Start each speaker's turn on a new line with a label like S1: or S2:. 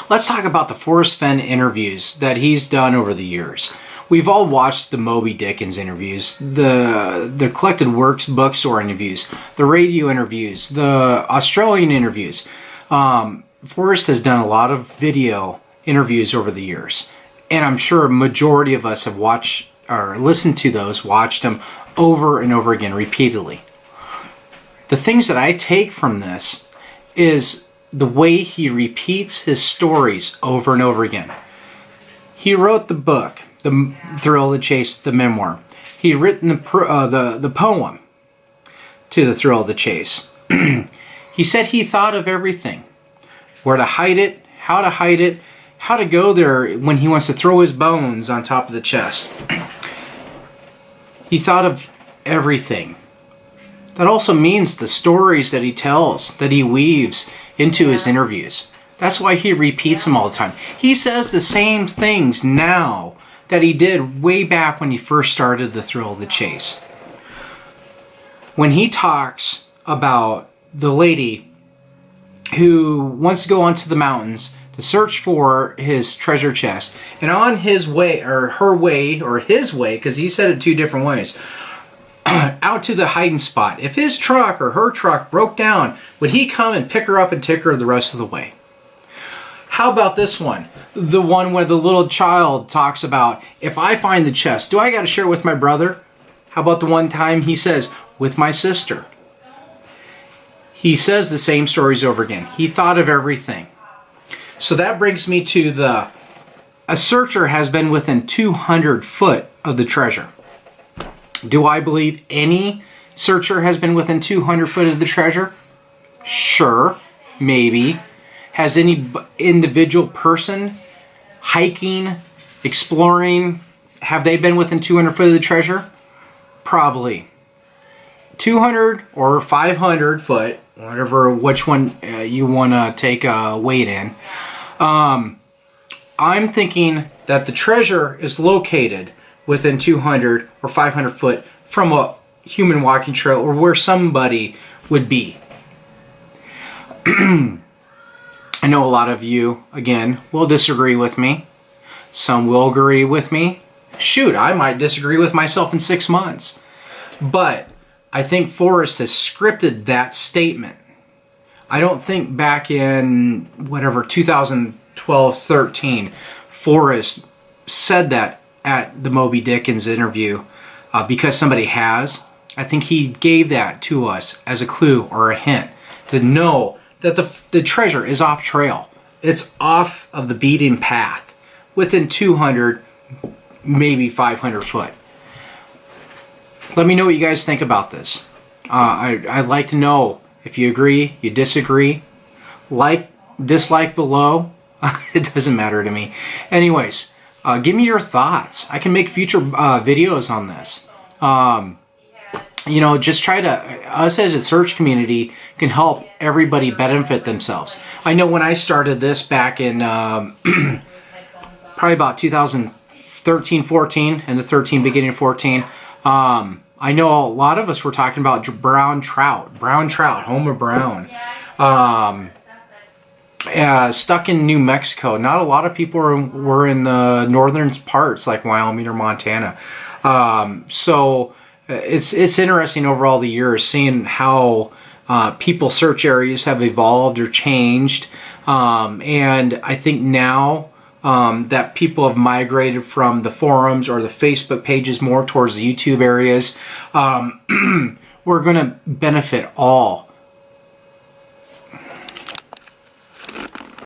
S1: Let's talk about the Forest Fenn interviews that he's done over the years. We've all watched the Moby Dickens interviews, the collected works bookstore interviews, the radio interviews, the Australian interviews. Forrest has done a lot of video interviews over the years, and I'm sure a majority of us have watched or listened to those, watched them over and over again repeatedly. The things that I take from this is the way he repeats his stories over and over again. He wrote the book, The Thrill of the Chase, the memoir. He written the poem to The Thrill of the Chase. He said he thought of everything. Where to hide it, how to go there when he wants to throw his bones on top of the chest. He thought of everything. That also means the stories that he tells, that he weaves into his interviews. That's why he repeats them all the time. He says the same things now that he did way back when he first started The Thrill of the Chase. When he talks about the lady who wants to go onto the mountains to search for his treasure chest, and on his way, or her way, or his way, because he said it two different ways, out to the hiding spot. If his truck or her truck broke down, would he come and pick her up and take her the rest of the way? How about this one? The one where the little child talks about, if I find the chest, do I got to share it with my brother? How about the one time he says, with my sister? He says the same stories over again. He thought of everything. So that brings me to a searcher has been within 200 foot of the treasure. Do I believe any searcher has been within 200 foot of the treasure? Sure, maybe. Has any individual person hiking, exploring, have they been within 200 foot of the treasure? Probably. 200 or 500 foot, whatever, which one you want to take a weight in. I'm thinking that the treasure is located within 200 or 500 foot from a human walking trail or where somebody would be. I know a lot of you, again, will disagree with me. Some will agree with me. Shoot, I might disagree with myself in 6 months. But I think Forrest has scripted that statement. I don't think back in, 2012-13, Forrest said that at the Moby Dickens interview because somebody has. I think he gave that to us as a clue or a hint to know that the treasure is off trail. It's off of the beaten path within 200, maybe 500 foot. Let me know what you guys think about this. I'd like to know if you agree, you disagree, like, dislike below. It doesn't matter to me. Anyways, give me your thoughts. I can make future videos on this. Just try to, us as a search community can help everybody benefit themselves. I know when I started this back in probably about 2013, 14, and the 13 beginning of 14, I know a lot of us were talking about brown trout, Homer Brown. Stuck in New Mexico. Not a lot of people were in the northern parts like Wyoming or Montana. So it's interesting over all the years seeing how people's search areas have evolved or changed. And I think now that people have migrated from the forums or the Facebook pages more towards the YouTube areas, we're going to benefit all